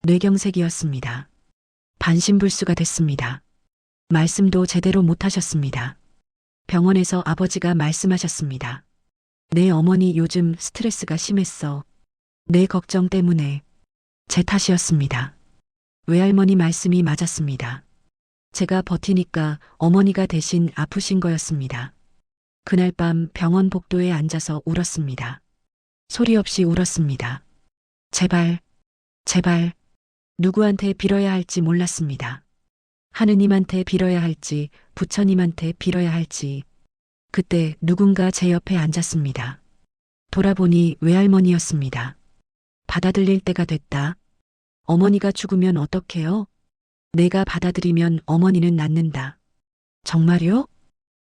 뇌경색이었습니다. 반신불수가 됐습니다. 말씀도 제대로 못하셨습니다. 병원에서 아버지가 말씀하셨습니다. 내 어머니 요즘 스트레스가 심했어. 내 걱정 때문에. 제 탓이었습니다. 외할머니 말씀이 맞았습니다. 제가 버티니까 어머니가 대신 아프신 거였습니다. 그날 밤 병원 복도에 앉아서 울었습니다. 소리 없이 울었습니다. 제발, 제발, 누구한테 빌어야 할지 몰랐습니다. 하느님한테 빌어야 할지, 부처님한테 빌어야 할지. 그때 누군가 제 옆에 앉았습니다. 돌아보니 외할머니였습니다. 받아들일 때가 됐다. 어머니가 죽으면 어떡해요? 내가 받아들이면 어머니는 낫는다. 정말요?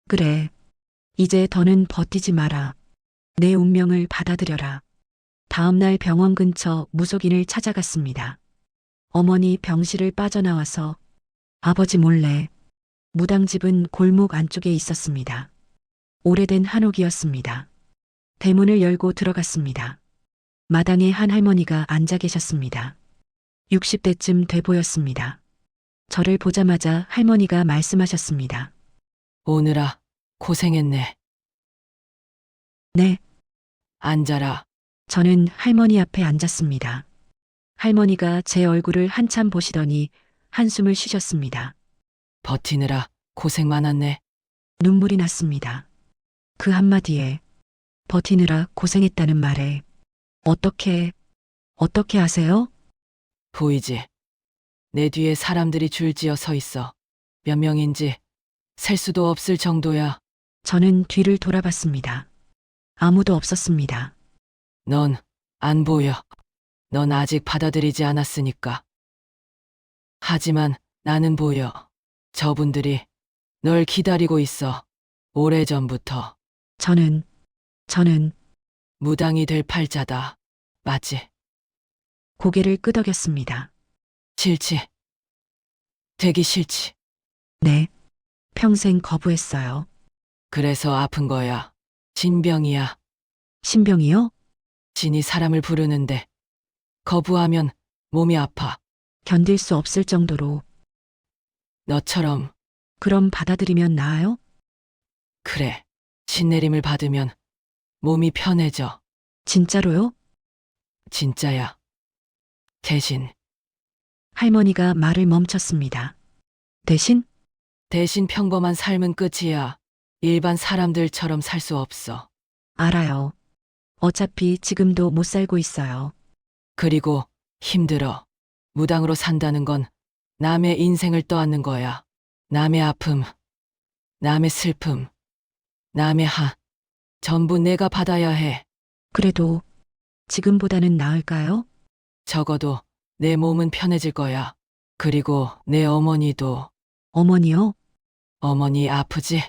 그래. 이제 더는 버티지 마라. 내 운명을 받아들여라. 다음날 병원 근처 무속인을 찾아갔습니다. 어머니 병실을 빠져나와서 아버지 몰래 무당집은 골목 안쪽에 있었습니다. 오래된 한옥이었습니다. 대문을 열고 들어갔습니다. 마당에 한 할머니가 앉아 계셨습니다. 60대쯤 돼 보였습니다. 저를 보자마자 할머니가 말씀하셨습니다. 오느라 고생했네. 네, 앉아라. 저는 할머니 앞에 앉았습니다. 할머니가 제 얼굴을 한참 보시더니 한숨을 쉬셨습니다. 버티느라 고생 많았네. 눈물이 났습니다. 그 한마디에 버티느라 고생했다는 말에 어떻게 아세요? 보이지? 내 뒤에 사람들이 줄지어 서 있어. 몇 명인지 셀 수도 없을 정도야. 저는 뒤를 돌아봤습니다. 아무도 없었습니다. 넌 안 보여. 넌 아직 받아들이지 않았으니까. 하지만 나는 보여. 저분들이 널 기다리고 있어. 오래전부터. 저는 무당이 될 팔자다. 맞지? 고개를 끄덕였습니다. 싫지? 되기 싫지? 네, 평생 거부했어요. 그래서 아픈 거야. 진병이야. 신병이요? 진이 사람을 부르는데 거부하면 몸이 아파. 견딜 수 없을 정도로. 너처럼. 그럼 받아들이면 나아요? 그래. 신내림을 받으면 몸이 편해져. 진짜로요? 진짜야. 대신 할머니가 말을 멈췄습니다. 대신 평범한 삶은 끝이야. 일반 사람들처럼 살 수 없어. 알아요. 어차피 지금도 못 살고 있어요. 그리고 힘들어. 무당으로 산다는 건 남의 인생을 떠안는 거야. 남의 아픔, 남의 슬픔, 남의 전부 내가 받아야 해. 그래도 지금보다는 나을까요? 적어도 내 몸은 편해질 거야. 그리고 내 어머니도. 어머니요? 어머니 아프지?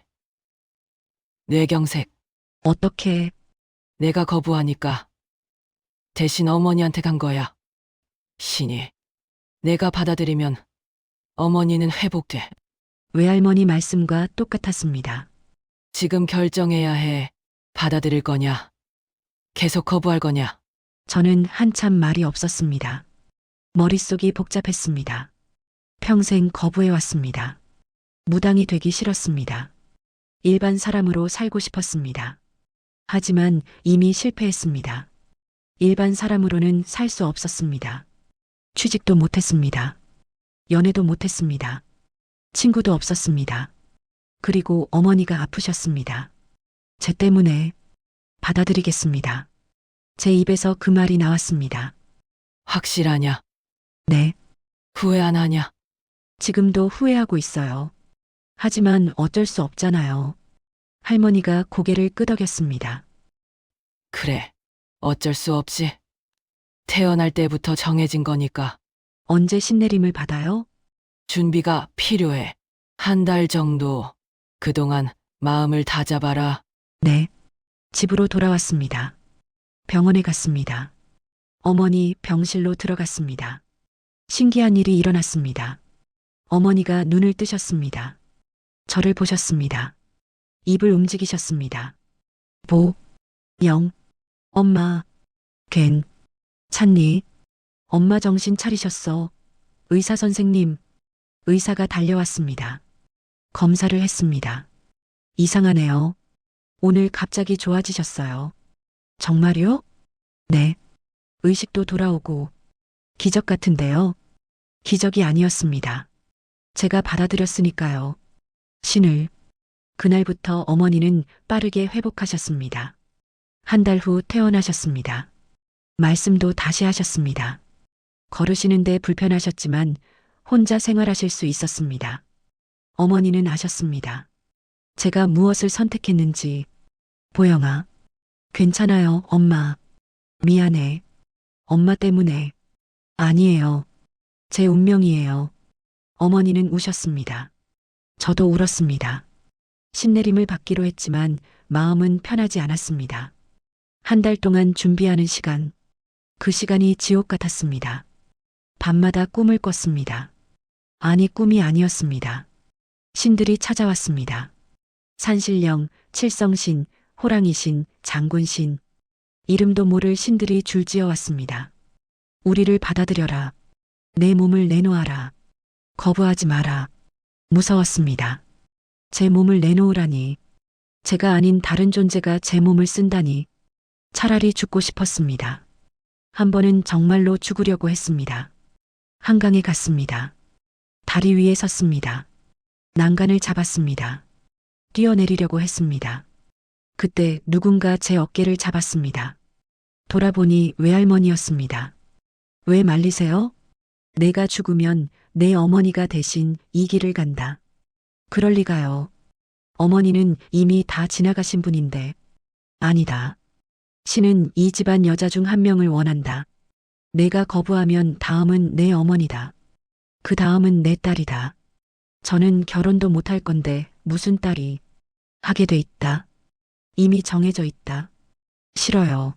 뇌경색. 어떻게? 내가 거부하니까 대신 어머니한테 간 거야. 신이. 내가 받아들이면 어머니는 회복돼. 외할머니 말씀과 똑같았습니다. 지금 결정해야 해. 받아들일 거냐? 계속 거부할 거냐? 저는 한참 말이 없었습니다. 머릿속이 복잡했습니다. 평생 거부해왔습니다. 무당이 되기 싫었습니다. 일반 사람으로 살고 싶었습니다. 하지만 이미 실패했습니다. 일반 사람으로는 살 수 없었습니다. 취직도 못했습니다. 연애도 못했습니다. 친구도 없었습니다. 그리고 어머니가 아프셨습니다. 제 때문에 받아들이겠습니다. 제 입에서 그 말이 나왔습니다. 확실하냐? 네, 후회 안 하냐? 지금도 후회하고 있어요. 하지만 어쩔 수 없잖아요. 할머니가 고개를 끄덕였습니다. 그래. 어쩔 수 없지. 태어날 때부터 정해진 거니까. 언제 신내림을 받아요? 준비가 필요해. 한 달 정도. 그동안 마음을 다잡아라. 네. 집으로 돌아왔습니다. 병원에 갔습니다. 어머니 병실로 들어갔습니다. 신기한 일이 일어났습니다. 어머니가 눈을 뜨셨습니다. 저를 보셨습니다. 입을 움직이셨습니다. 엄마, 괜찮니? 엄마 정신 차리셨어. 의사 선생님, 의사가 달려왔습니다. 검사를 했습니다. 이상하네요. 오늘 갑자기 좋아지셨어요. 정말요? 네. 의식도 돌아오고 기적 같은데요. 기적이 아니었습니다. 제가 받아들였으니까요. 신을. 그날부터 어머니는 빠르게 회복하셨습니다. 한 달 후 퇴원하셨습니다. 말씀도 다시 하셨습니다. 걸으시는데 불편하셨지만 혼자 생활하실 수 있었습니다. 어머니는 아셨습니다. 제가 무엇을 선택했는지. 보영아, 괜찮아요, 엄마. 미안해. 엄마 때문에. 아니에요. 제 운명이에요. 어머니는 우셨습니다. 저도 울었습니다. 신내림을 받기로 했지만 마음은 편하지 않았습니다. 한 달 동안 준비하는 시간, 그 시간이 지옥 같았습니다. 밤마다 꿈을 꿨습니다. 아니, 꿈이 아니었습니다. 신들이 찾아왔습니다. 산신령, 칠성신, 호랑이신, 장군신, 이름도 모를 신들이 줄지어 왔습니다. 우리를 받아들여라. 내 몸을 내놓아라. 거부하지 마라. 무서웠습니다. 제 몸을 내놓으라니. 제가 아닌 다른 존재가 제 몸을 쓴다니. 차라리 죽고 싶었습니다. 한 번은 정말로 죽으려고 했습니다. 한강에 갔습니다. 다리 위에 섰습니다. 난간을 잡았습니다. 뛰어내리려고 했습니다. 그때 누군가 제 어깨를 잡았습니다. 돌아보니 외할머니였습니다. 왜 말리세요? 내가 죽으면 내 어머니가 대신 이 길을 간다. 그럴 리가요. 어머니는 이미 다 지나가신 분인데. 아니다. 신은 이 집안 여자 중 한 명을 원한다. 내가 거부하면 다음은 내 어머니다. 그 다음은 내 딸이다. 저는 결혼도 못할 건데 무슨 딸이. 하게 돼 있다. 이미 정해져 있다. 싫어요.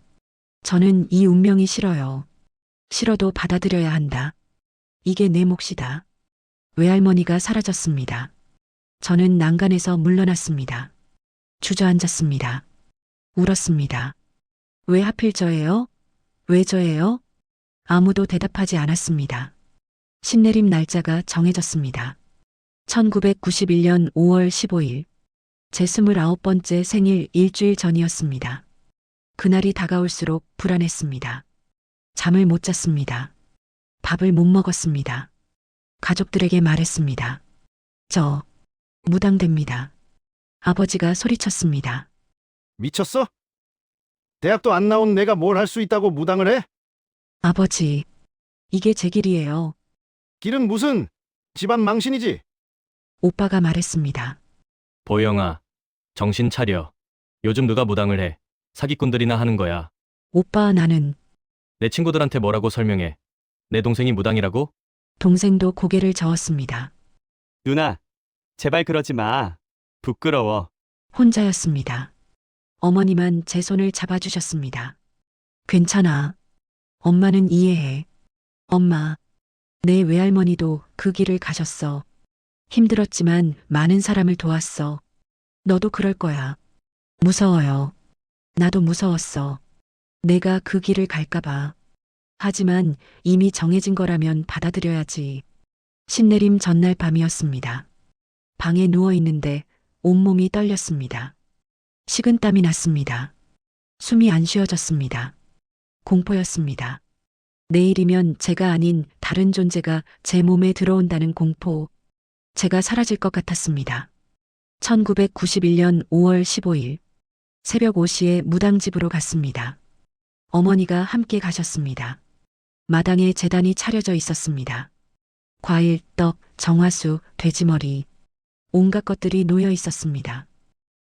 저는 이 운명이 싫어요. 싫어도 받아들여야 한다. 이게 내 몫이다. 외할머니가 사라졌습니다. 저는 난간에서 물러났습니다. 주저앉았습니다. 울었습니다. 왜 하필 저예요? 왜 저예요? 아무도 대답하지 않았습니다. 신내림 날짜가 정해졌습니다. 1991년 5월 15일. 제 29번째 생일 일주일 전이었습니다. 그날이 다가올수록 불안했습니다. 잠을 못 잤습니다. 밥을 못 먹었습니다. 가족들에게 말했습니다. 저 무당됩니다. 아버지가 소리쳤습니다. 미쳤어? 대학도 안 나온 내가 뭘 할 수 있다고 무당을 해? 아버지, 이게 제 길이에요. 길은 무슨 집안 망신이지? 오빠가 말했습니다. 보영아, 정신 차려. 요즘 누가 무당을 해. 사기꾼들이나 하는 거야. 오빠, 나는. 내 친구들한테 뭐라고 설명해. 내 동생이 무당이라고? 동생도 고개를 저었습니다. 누나, 제발 그러지 마. 부끄러워. 혼자였습니다. 어머니만 제 손을 잡아주셨습니다. 괜찮아. 엄마는 이해해. 엄마, 내 외할머니도 그 길을 가셨어. 힘들었지만 많은 사람을 도왔어. 너도 그럴 거야. 무서워요. 나도 무서웠어. 내가 그 길을 갈까봐. 하지만 이미 정해진 거라면 받아들여야지. 신내림 전날 밤이었습니다. 방에 누워 있는데 온몸이 떨렸습니다. 식은땀이 났습니다. 숨이 안 쉬어졌습니다. 공포였습니다. 내일이면 제가 아닌 다른 존재가 제 몸에 들어온다는 공포. 제가 사라질 것 같았습니다. 1991년 5월 15일. 새벽 5시에 무당집으로 갔습니다. 어머니가 함께 가셨습니다. 마당에 제단이 차려져 있었습니다. 과일, 떡, 정화수, 돼지머리, 온갖 것들이 놓여 있었습니다.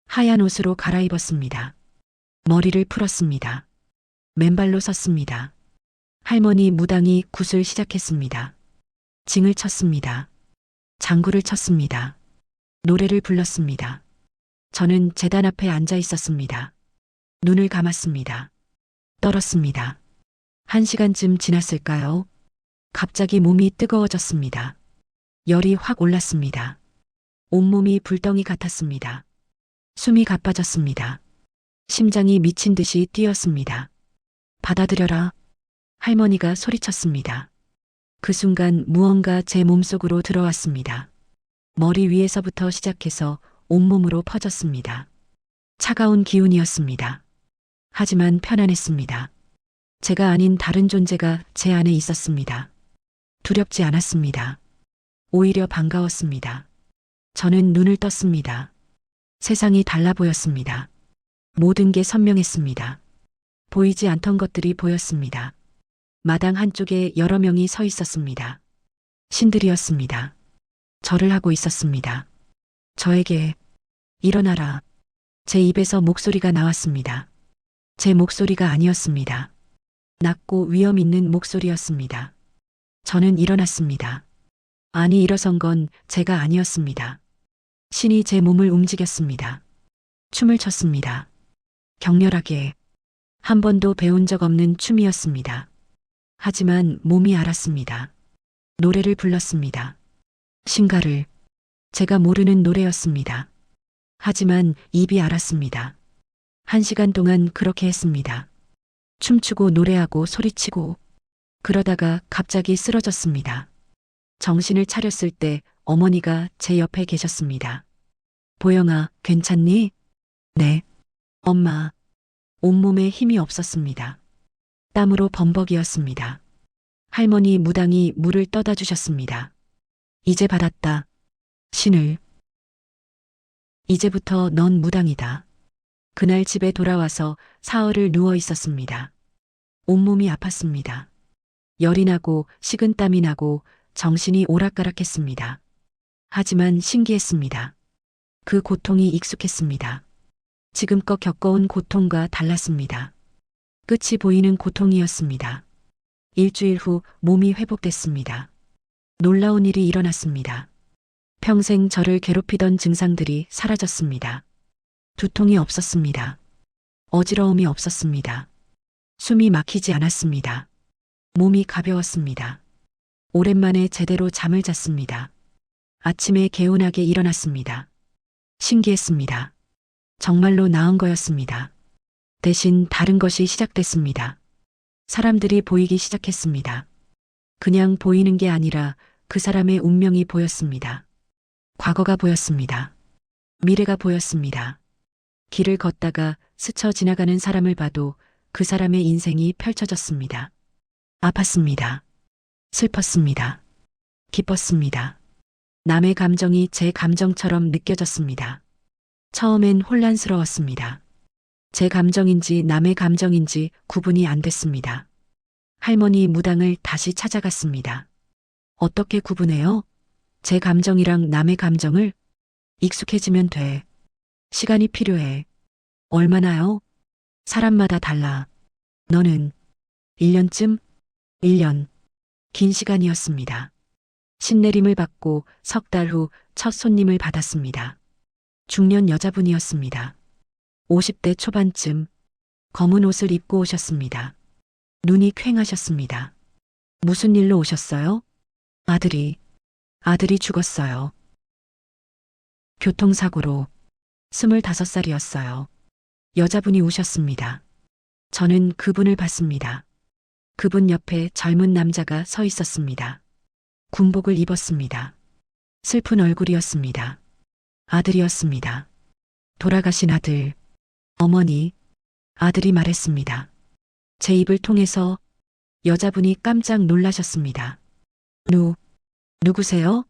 하얀 옷으로 갈아입었습니다. 머리를 풀었습니다. 맨발로 섰습니다. 할머니 무당이 굿을 시작했습니다. 징을 쳤습니다. 장구를 쳤습니다. 노래를 불렀습니다. 저는 제단 앞에 앉아 있었습니다. 눈을 감았습니다. 떨었습니다. 1시간쯤 지났을까요? 갑자기 몸이 뜨거워졌습니다. 열이 확 올랐습니다. 온몸이 불덩이 같았습니다. 숨이 가빠졌습니다. 심장이 미친 듯이 뛰었습니다. 받아들여라. 할머니가 소리쳤습니다. 그 순간 무언가 제 몸속으로 들어왔습니다. 머리 위에서부터 시작해서 온몸으로 퍼졌습니다. 차가운 기운이었습니다. 하지만 편안했습니다. 제가 아닌 다른 존재가 제 안에 있었습니다. 두렵지 않았습니다. 오히려 반가웠습니다. 저는 눈을 떴습니다. 세상이 달라 보였습니다. 모든 게 선명했습니다. 보이지 않던 것들이 보였습니다. 마당 한쪽에 여러 명이 서 있었습니다. 신들이었습니다. 절을 하고 있었습니다. 저에게 일어나라. 제 입에서 목소리가 나왔습니다. 제 목소리가 아니었습니다. 낮고 위험 있는 목소리였습니다. 저는 일어났습니다. 아니, 일어선 건 제가 아니었습니다. 신이 제 몸을 움직였습니다. 춤을 췄습니다. 격렬하게. 한 번도 배운 적 없는 춤이었습니다. 하지만 몸이 알았습니다. 노래를 불렀습니다. 신가를. 제가 모르는 노래였습니다. 하지만 입이 알았습니다. 1시간 동안 그렇게 했습니다. 춤추고 노래하고 소리치고. 그러다가 갑자기 쓰러졌습니다. 정신을 차렸을 때 어머니가 제 옆에 계셨습니다. 보영아, 괜찮니? 네. 엄마. 온몸에 힘이 없었습니다. 땀으로 범벅이었습니다. 할머니 무당이 물을 떠다 주셨습니다. 이제 받았다. 신을. 이제부터 넌 무당이다. 그날 집에 돌아와서 사흘을 누워 있었습니다. 온몸이 아팠습니다. 열이 나고 식은땀이 나고 정신이 오락가락했습니다. 하지만 신기했습니다. 그 고통이 익숙했습니다. 지금껏 겪어온 고통과 달랐습니다. 끝이 보이는 고통이었습니다. 일주일 후 몸이 회복됐습니다. 놀라운 일이 일어났습니다. 평생 저를 괴롭히던 증상들이 사라졌습니다. 두통이 없었습니다. 어지러움이 없었습니다. 숨이 막히지 않았습니다. 몸이 가벼웠습니다. 오랜만에 제대로 잠을 잤습니다. 아침에 개운하게 일어났습니다. 신기했습니다. 정말로 나은 거였습니다. 대신 다른 것이 시작됐습니다. 사람들이 보이기 시작했습니다. 그냥 보이는 게 아니라 그 사람의 운명이 보였습니다. 과거가 보였습니다. 미래가 보였습니다. 길을 걷다가 스쳐 지나가는 사람을 봐도 그 사람의 인생이 펼쳐졌습니다. 아팠습니다. 슬펐습니다. 기뻤습니다. 남의 감정이 제 감정처럼 느껴졌습니다. 처음엔 혼란스러웠습니다. 제 감정인지 남의 감정인지 구분이 안 됐습니다. 할머니 무당을 다시 찾아갔습니다. 어떻게 구분해요? 제 감정이랑 남의 감정을? 익숙해지면 돼. 시간이 필요해. 얼마나요? 사람마다 달라. 너는 1년쯤? 1년. 긴 시간이었습니다. 신내림을 받고 석 달 후 첫 손님을 받았습니다. 중년 여자분이었습니다. 50대 초반쯤 검은 옷을 입고 오셨습니다. 눈이 퀭하셨습니다. 무슨 일로 오셨어요? 아들이 죽었어요. 교통사고로 25살이었어요. 여자분이 우셨습니다. 저는 그분을 봤습니다. 그분 옆에 젊은 남자가 서 있었습니다. 군복을 입었습니다. 슬픈 얼굴이었습니다. 아들이었습니다. 돌아가신 아들. 어머니. 아들이 말했습니다. 제 입을 통해서. 여자분이 깜짝 놀라셨습니다. 누구세요?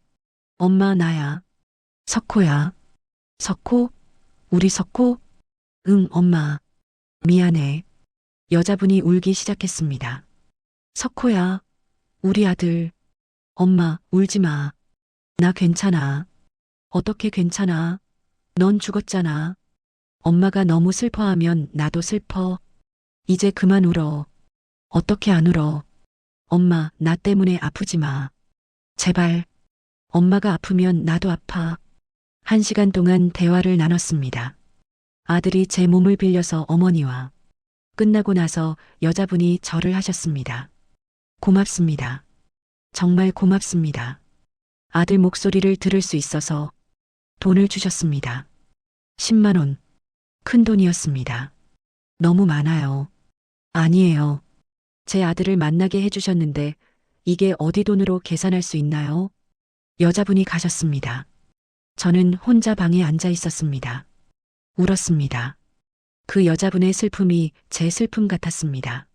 엄마, 나야. 석호야. 석호? 우리 석호? 응, 엄마. 미안해. 여자분이 울기 시작했습니다. 석호야. 우리 아들. 엄마, 울지 마. 나 괜찮아. 어떻게 괜찮아? 넌 죽었잖아. 엄마가 너무 슬퍼하면 나도 슬퍼. 이제 그만 울어. 어떻게 안 울어? 엄마, 나 때문에 아프지 마. 제발. 엄마가 아프면 나도 아파. 1시간 동안 대화를 나눴습니다. 아들이 제 몸을 빌려서 어머니와. 끝나고 나서 여자분이 절을 하셨습니다. 고맙습니다. 정말 고맙습니다. 아들 목소리를 들을 수 있어서. 돈을 주셨습니다. 10만 원. 큰 돈이었습니다. 너무 많아요. 아니에요. 제 아들을 만나게 해주셨는데 이게 어디 돈으로 계산할 수 있나요? 여자분이 가셨습니다. 저는 혼자 방에 앉아 있었습니다. 울었습니다. 그 여자분의 슬픔이 제 슬픔 같았습니다.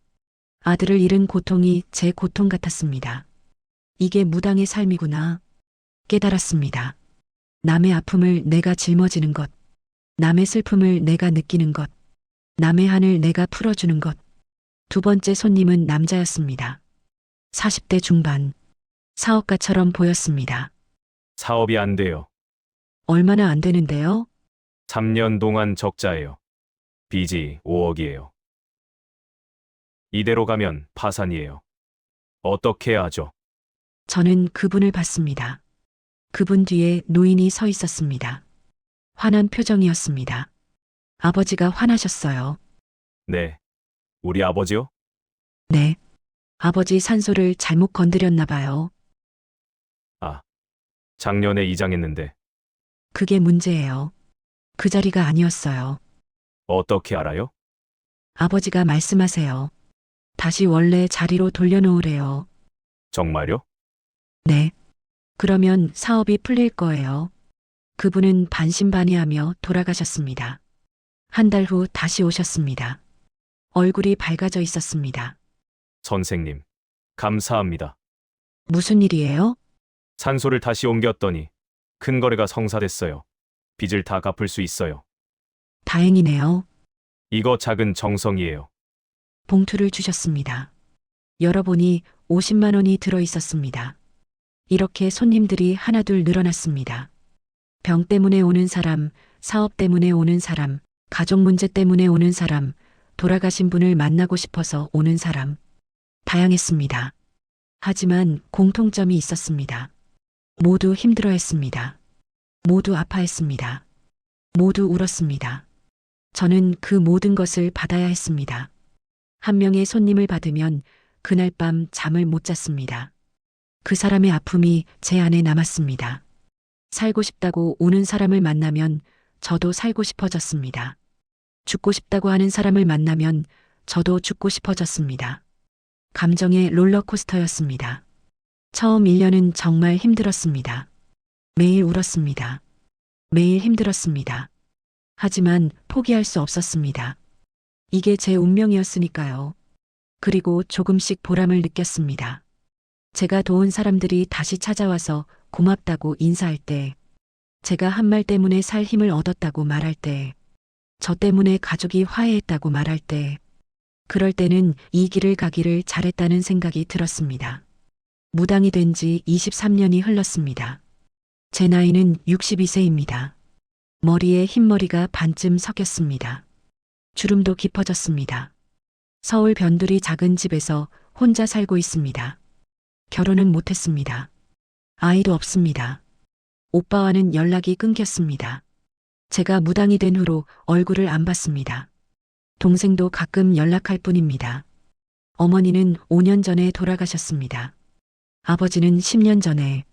아들을 잃은 고통이 제 고통 같았습니다. 이게 무당의 삶이구나. 깨달았습니다. 남의 아픔을 내가 짊어지는 것, 남의 슬픔을 내가 느끼는 것, 남의 한을 내가 풀어주는 것. 두 번째 손님은 남자였습니다. 40대 중반. 사업가처럼 보였습니다. 사업이 안 돼요. 얼마나 안 되는데요? 3년 동안 적자예요. 빚이 5억이에요. 이대로 가면 파산이에요. 어떻게 해야 하죠? 저는 그분을 봤습니다. 그분 뒤에 노인이 서 있었습니다. 화난 표정이었습니다. 아버지가 화나셨어요. 네. 우리 아버지요? 네. 아버지 산소를 잘못 건드렸나 봐요. 작년에 이장했는데 그게 문제예요. 그 자리가 아니었어요. 어떻게 알아요? 아버지가 말씀하세요. 다시 원래 자리로 돌려놓으래요. 정말요? 네. 그러면 사업이 풀릴 거예요. 그분은 반신반의하며 돌아가셨습니다. 한 달 후 다시 오셨습니다. 얼굴이 밝아져 있었습니다. 선생님, 감사합니다. 무슨 일이에요? 산소를 다시 옮겼더니 큰 거래가 성사됐어요. 빚을 다 갚을 수 있어요. 다행이네요. 이거 작은 정성이에요. 봉투를 주셨습니다. 열어보니 50만 원이 들어 있었습니다. 이렇게 손님들이 하나둘 늘어났습니다. 병 때문에 오는 사람, 사업 때문에 오는 사람, 가족 문제 때문에 오는 사람, 돌아가신 분을 만나고 싶어서 오는 사람. 다양했습니다. 하지만 공통점이 있었습니다. 모두 힘들어했습니다. 모두 아파했습니다. 모두 울었습니다. 저는 그 모든 것을 받아야 했습니다. 한 명의 손님을 받으면 그날 밤 잠을 못 잤습니다. 그 사람의 아픔이 제 안에 남았습니다. 살고 싶다고 오는 사람을 만나면 저도 살고 싶어졌습니다. 죽고 싶다고 하는 사람을 만나면 저도 죽고 싶어졌습니다. 감정의 롤러코스터였습니다. 처음 1년은 정말 힘들었습니다. 매일 울었습니다. 매일 힘들었습니다. 하지만 포기할 수 없었습니다. 이게 제 운명이었으니까요. 그리고 조금씩 보람을 느꼈습니다. 제가 도운 사람들이 다시 찾아와서 고맙다고 인사할 때, 제가 한 말 때문에 살 힘을 얻었다고 말할 때, 저 때문에 가족이 화해했다고 말할 때, 그럴 때는 이 길을 가기를 잘했다는 생각이 들었습니다. 무당이 된 지 23년이 흘렀습니다. 제 나이는 62세입니다. 머리에 흰머리가 반쯤 섞였습니다. 주름도 깊어졌습니다. 서울 변두리 작은 집에서 혼자 살고 있습니다. 결혼은 못했습니다. 아이도 없습니다. 오빠와는 연락이 끊겼습니다. 제가 무당이 된 후로 얼굴을 안 봤습니다. 동생도 가끔 연락할 뿐입니다. 어머니는 5년 전에 돌아가셨습니다. 아버지는 10년 전에.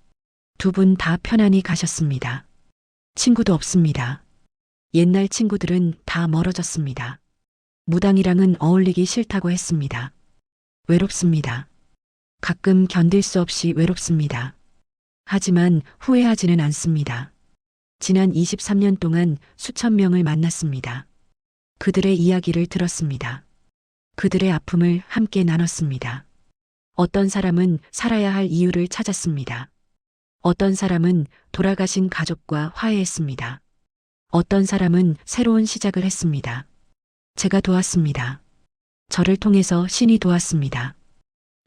두 분 다 편안히 가셨습니다. 친구도 없습니다. 옛날 친구들은 다 멀어졌습니다. 무당이랑은 어울리기 싫다고 했습니다. 외롭습니다. 가끔 견딜 수 없이 외롭습니다. 하지만 후회하지는 않습니다. 지난 23년 동안 수천 명을 만났습니다. 그들의 이야기를 들었습니다. 그들의 아픔을 함께 나눴습니다. 어떤 사람은 살아야 할 이유를 찾았습니다. 어떤 사람은 돌아가신 가족과 화해했습니다. 어떤 사람은 새로운 시작을 했습니다. 제가 도왔습니다. 저를 통해서 신이 도왔습니다.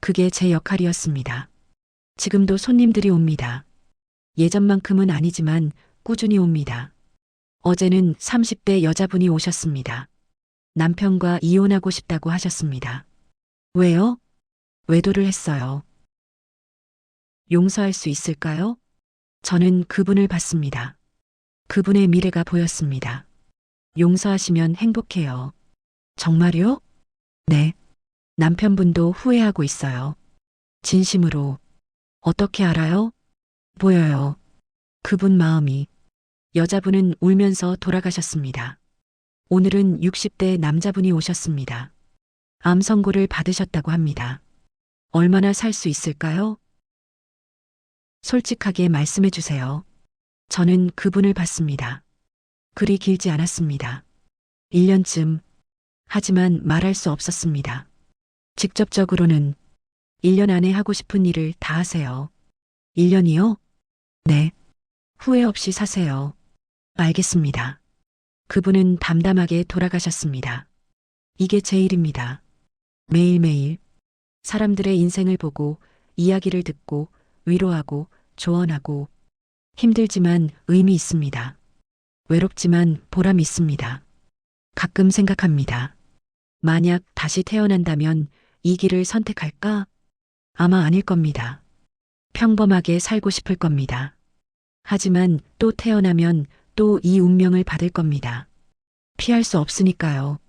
그게 제 역할이었습니다. 지금도 손님들이 옵니다. 예전만큼은 아니지만 꾸준히 옵니다. 어제는 30대 여자분이 오셨습니다. 남편과 이혼하고 싶다고 하셨습니다. 왜요? 외도를 했어요. 용서할 수 있을까요? 저는 그분을 봤습니다. 그분의 미래가 보였습니다. 용서하시면 행복해요. 정말요? 네. 남편분도 후회하고 있어요. 진심으로. 어떻게 알아요? 보여요. 그분 마음이. 여자분은 울면서 돌아가셨습니다. 오늘은 60대 남자분이 오셨습니다. 암 선고를 받으셨다고 합니다. 얼마나 살 수 있을까요? 솔직하게 말씀해 주세요. 저는 그분을 봤습니다. 그리 길지 않았습니다. 1년쯤. 하지만 말할 수 없었습니다. 직접적으로는 1년 안에 하고 싶은 일을 다 하세요. 1년이요? 네. 후회 없이 사세요. 알겠습니다. 그분은 담담하게 돌아가셨습니다. 이게 제 일입니다. 매일매일 사람들의 인생을 보고 이야기를 듣고 위로하고 조언하고 힘들지만 의미 있습니다. 외롭지만 보람 있습니다. 가끔 생각합니다. 만약 다시 태어난다면 이 길을 선택할까? 아마 아닐 겁니다. 평범하게 살고 싶을 겁니다. 하지만 또 태어나면 또 이 운명을 받을 겁니다. 피할 수 없으니까요.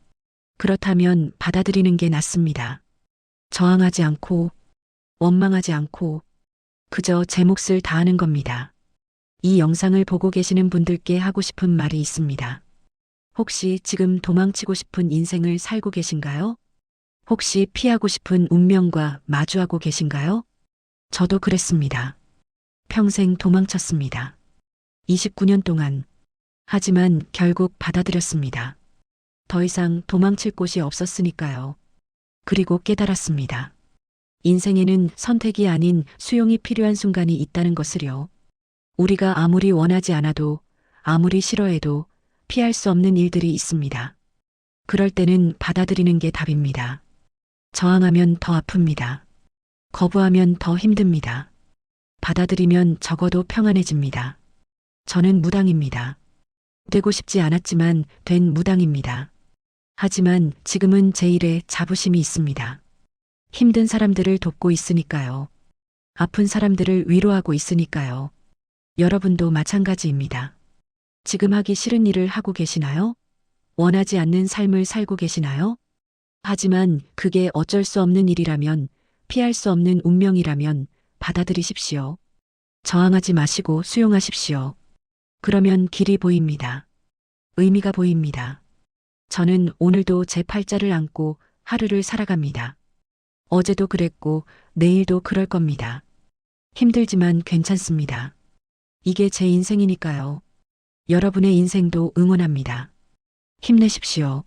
그렇다면 받아들이는 게 낫습니다. 저항하지 않고, 원망하지 않고, 그저 제 몫을 다하는 겁니다. 이 영상을 보고 계시는 분들께 하고 싶은 말이 있습니다. 혹시 지금 도망치고 싶은 인생을 살고 계신가요? 혹시 피하고 싶은 운명과 마주하고 계신가요? 저도 그랬습니다. 평생 도망쳤습니다. 29년 동안. 하지만 결국 받아들였습니다. 더 이상 도망칠 곳이 없었으니까요. 그리고 깨달았습니다. 인생에는 선택이 아닌 수용이 필요한 순간이 있다는 것을요. 우리가 아무리 원하지 않아도, 아무리 싫어해도 피할 수 없는 일들이 있습니다. 그럴 때는 받아들이는 게 답입니다. 저항하면 더 아픕니다. 거부하면 더 힘듭니다. 받아들이면 적어도 평안해집니다. 저는 무당입니다. 되고 싶지 않았지만 된 무당입니다. 하지만 지금은 제 일에 자부심이 있습니다. 힘든 사람들을 돕고 있으니까요. 아픈 사람들을 위로하고 있으니까요. 여러분도 마찬가지입니다. 지금 하기 싫은 일을 하고 계시나요? 원하지 않는 삶을 살고 계시나요? 하지만 그게 어쩔 수 없는 일이라면, 피할 수 없는 운명이라면 받아들이십시오. 저항하지 마시고 수용하십시오. 그러면 길이 보입니다. 의미가 보입니다. 저는 오늘도 제 팔자를 안고 하루를 살아갑니다. 어제도 그랬고 내일도 그럴 겁니다. 힘들지만 괜찮습니다. 이게 제 인생이니까요. 여러분의 인생도 응원합니다. 힘내십시오.